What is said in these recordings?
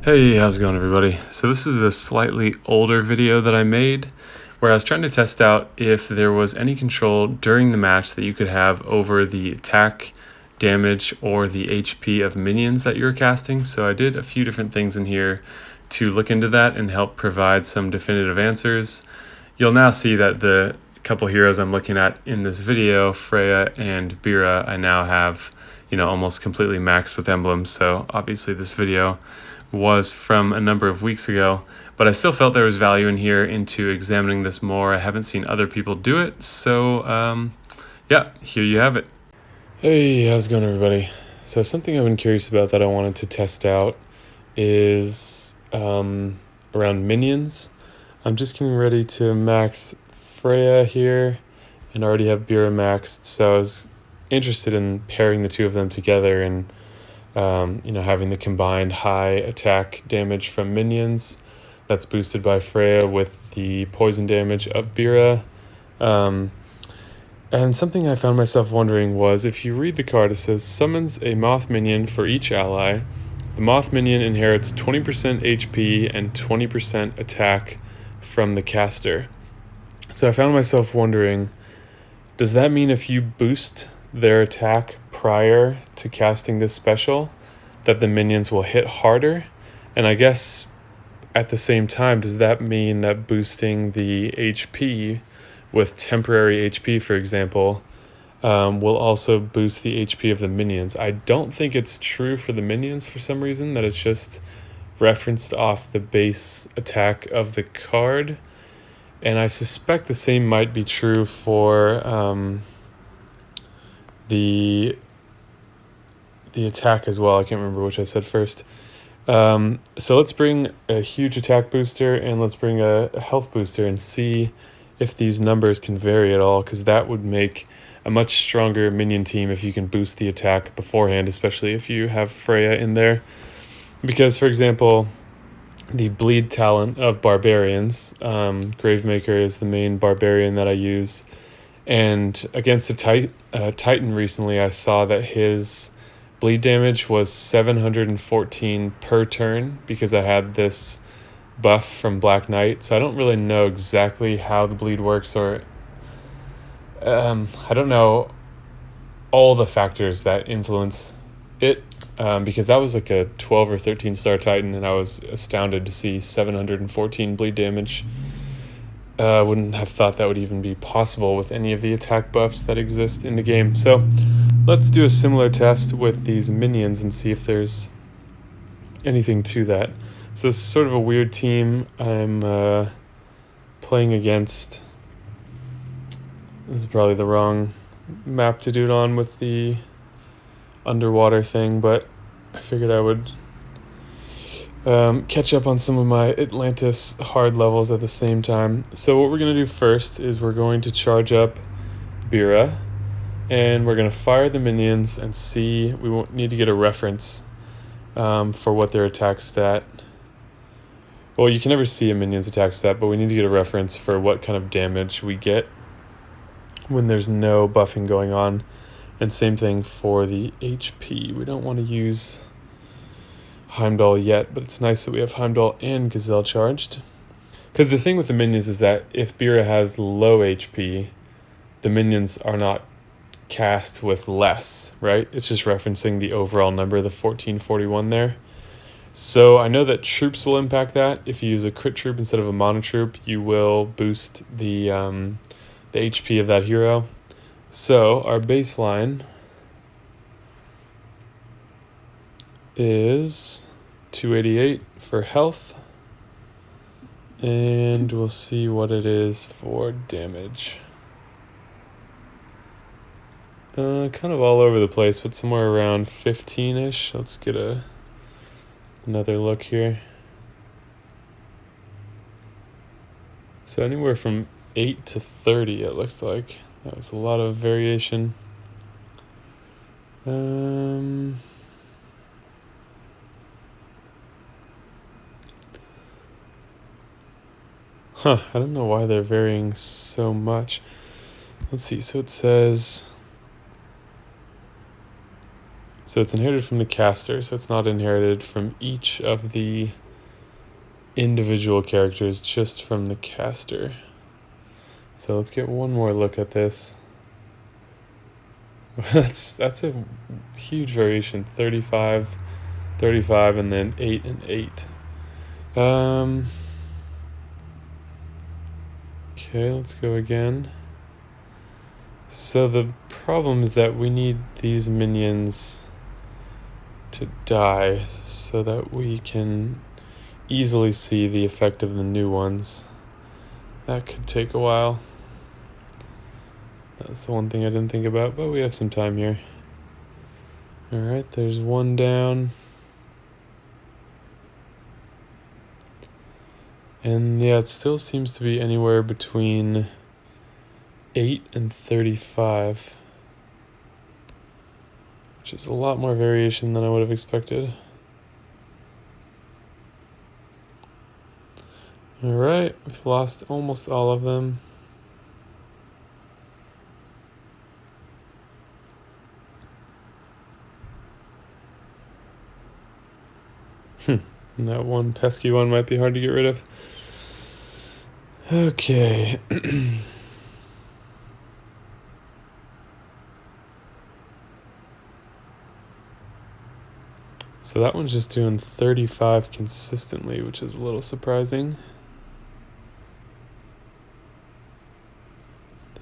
Hey, how's it going everybody? So this is a slightly older video that I made where I was trying to test out if there was any control during the match that you could have over the attack, damage, or the HP of minions that you're casting. So I did a few different things in here to look into that and help provide some definitive answers. You'll now see that the couple heroes I'm looking at in this video, Freya and Bira, I now have, almost completely maxed with emblems. So obviously this video was from a number of weeks ago, but I still felt there was value in here into examining this more. I haven't seen other people do it, so yeah, here you have it. Hey, how's it going everybody? So something I've been curious about that I wanted to test out is around minions. I'm just getting ready to max Freya here and already have Bira maxed, so I was interested in pairing the two of them together and having the combined high attack damage from minions that's boosted by Freya with the poison damage of Bira. And something I found myself wondering was, if you read the card, it says summons a moth minion for each ally. The moth minion inherits 20% HP and 20% attack from the caster. So I found myself wondering, does that mean if you boost their attack prior to casting this special, that the minions will hit harder? And I guess at the same time, does that mean that boosting the HP with temporary HP, for example, will also boost the HP of the minions? I don't think it's true for the minions for some reason, that it's just referenced off the base attack of the card. And I suspect the same might be true for the attack as well. I can't remember which I said first. So let's bring a huge attack booster and let's bring a health booster and see if these numbers can vary at all, because that would make a much stronger minion team if you can boost the attack beforehand, especially if you have Freya in there. Because, for example, the bleed talent of barbarians, Gravemaker is the main barbarian that I use, and against a Titan recently, I saw that his bleed damage was 714 per turn because I had this buff from Black Knight. So I don't really know exactly how the bleed works, or I don't know all the factors that influence it, because that was like a 12 or 13 star Titan, and I was astounded to see 714 bleed damage. I wouldn't have thought that would even be possible with any of the attack buffs that exist in the game. So let's do a similar test with these minions and see if there's anything to that. So this is sort of a weird team I'm playing against. This is probably the wrong map to do it on with the underwater thing, but I figured I would catch up on some of my Atlantis hard levels at the same time. So what we're going to do first is we're going to charge up Bira, and we're going to fire the minions and see. We won't need to get a reference for what their attack stat. Well, you can never see a minion's attack stat, but we need to get a reference for what kind of damage we get when there's no buffing going on. And same thing for the HP. We don't want to use Heimdall yet, but it's nice that we have Heimdall and Gazelle charged. Because the thing with the minions is that if Bira has low HP, the minions are not cast with less, right? It's just referencing the overall number, the 1441 there. So I know that troops will impact that. If you use a crit troop instead of a mono troop, you will boost the HP of that hero. So our baseline is 288 for health, and we'll see what it is for damage. Kind of all over the place, but somewhere around 15-ish. Let's get another look here. So anywhere from 8 to 30 it looked like. That was a lot of variation. I don't know why they're varying so much. Let's see, so it says So it's inherited from the caster, so it's not inherited from each of the individual characters, just from the caster. So let's get one more look at this. That's a huge variation. 35, 35, and then 8 and 8. Okay, let's go again. So the problem is that we need these minions to die so that we can easily see the effect of the new ones. That could take a while. That's the one thing I didn't think about, but we have some time here. Alright, there's one down. And yeah, it still seems to be anywhere between 8 and 35. Which is a lot more variation than I would have expected. Alright, we've lost almost all of them. And that one pesky one might be hard to get rid of. Okay. So that one's just doing 35 consistently, which is a little surprising.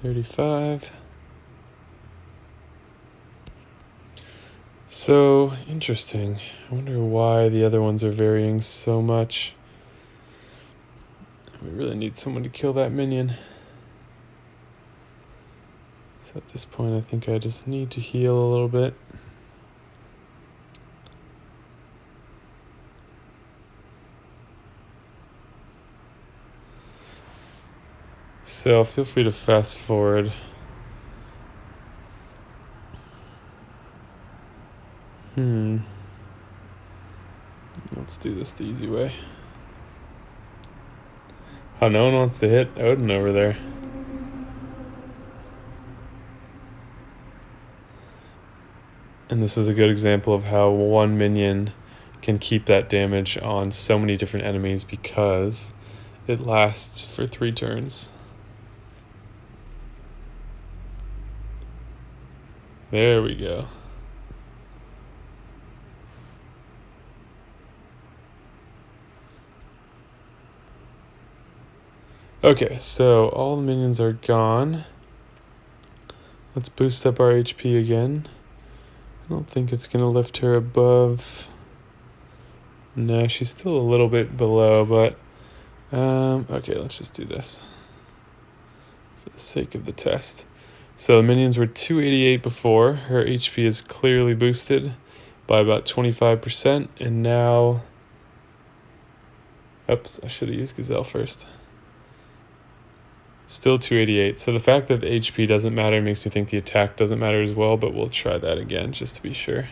35. So interesting. I wonder why the other ones are varying so much. We really need someone to kill that minion. So at this point, I think I just need to heal a little bit. So feel free to fast forward. Let's do this the easy way. Oh, no one wants to hit Odin over there. And this is a good example of how one minion can keep that damage on so many different enemies because it lasts for 3 turns. There we go. Okay, so all the minions are gone. Let's boost up our HP again. I don't think it's going to lift her above. No, she's still a little bit below, but okay, let's just do this for the sake of the test. So the minions were 288 before. Her HP is clearly boosted by about 25%, and now... Oops, I should have used Gazelle first. Still 288. So the fact that the HP doesn't matter makes me think the attack doesn't matter as well, but we'll try that again just to be sure.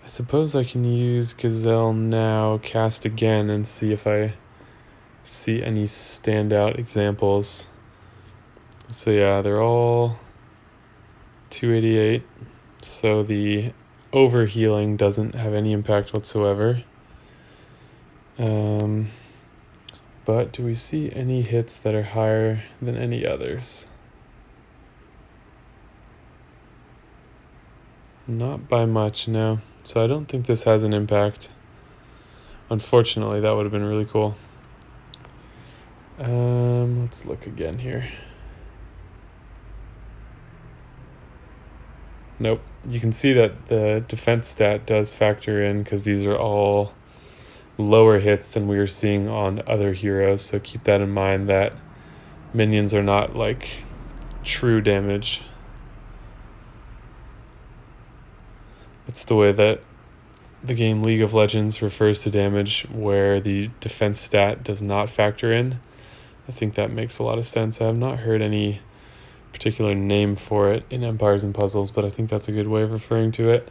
I suppose I can use Gazelle now, cast again, and see if I see any standout examples. So yeah, they're all 288. So the overhealing doesn't have any impact whatsoever. But do we see any hits that are higher than any others? Not by much, no. So I don't think this has an impact. Unfortunately, that would have been really cool. Let's look again here. Nope. You can see that the defense stat does factor in because these are all lower hits than we were seeing on other heroes. So keep that in mind that minions are not like true damage. It's the way that the game League of Legends refers to damage where the defense stat does not factor in. I think that makes a lot of sense. I have not heard any particular name for it in Empires and Puzzles, but I think that's a good way of referring to it.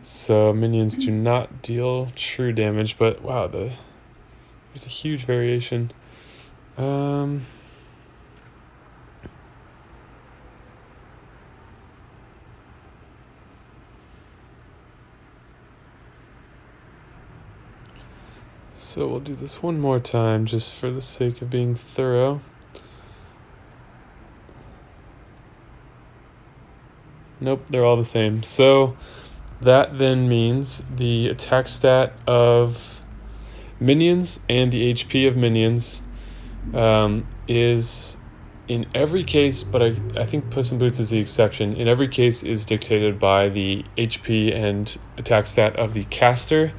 So minions do not deal true damage, but wow, there's a huge variation. So we'll do this one more time just for the sake of being thorough. Nope, they're all the same. So that then means the attack stat of minions and the HP of minions is in every case, but I think Puss in Boots is the exception. In every case is dictated by the HP and attack stat of the caster,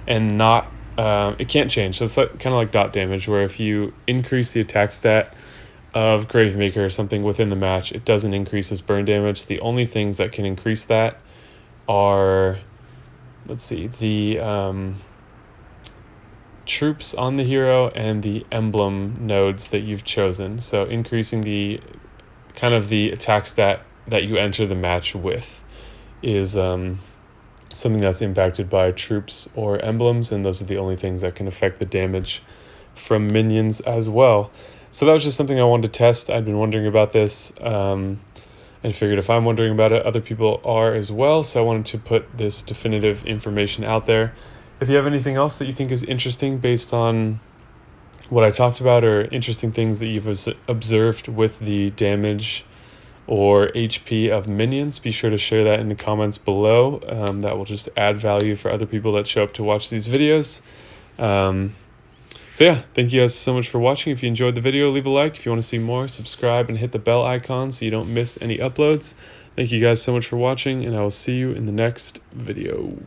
and not it can't change. So it's kind of like dot damage, where if you increase the attack stat of Gravemaker or something within the match, it doesn't increase its burn damage. The only things that can increase that are, let's see, the troops on the hero and the emblem nodes that you've chosen. So increasing the kind of the attack stat that you enter the match with is something that's impacted by troops or emblems, and those are the only things that can affect the damage from minions as well. So that was just something I wanted to test. I'd been wondering about this, and figured if I'm wondering about it, other people are as well. So I wanted to put this definitive information out there. If you have anything else that you think is interesting based on what I talked about, or interesting things that you've observed with the damage or HP of minions, be sure to share that in the comments below. That will just add value for other people that show up to watch these videos. So yeah, thank you guys so much for watching. If you enjoyed the video, leave a like. If you want to see more, subscribe and hit the bell icon so you don't miss any uploads. Thank you guys so much for watching, and I will see you in the next video.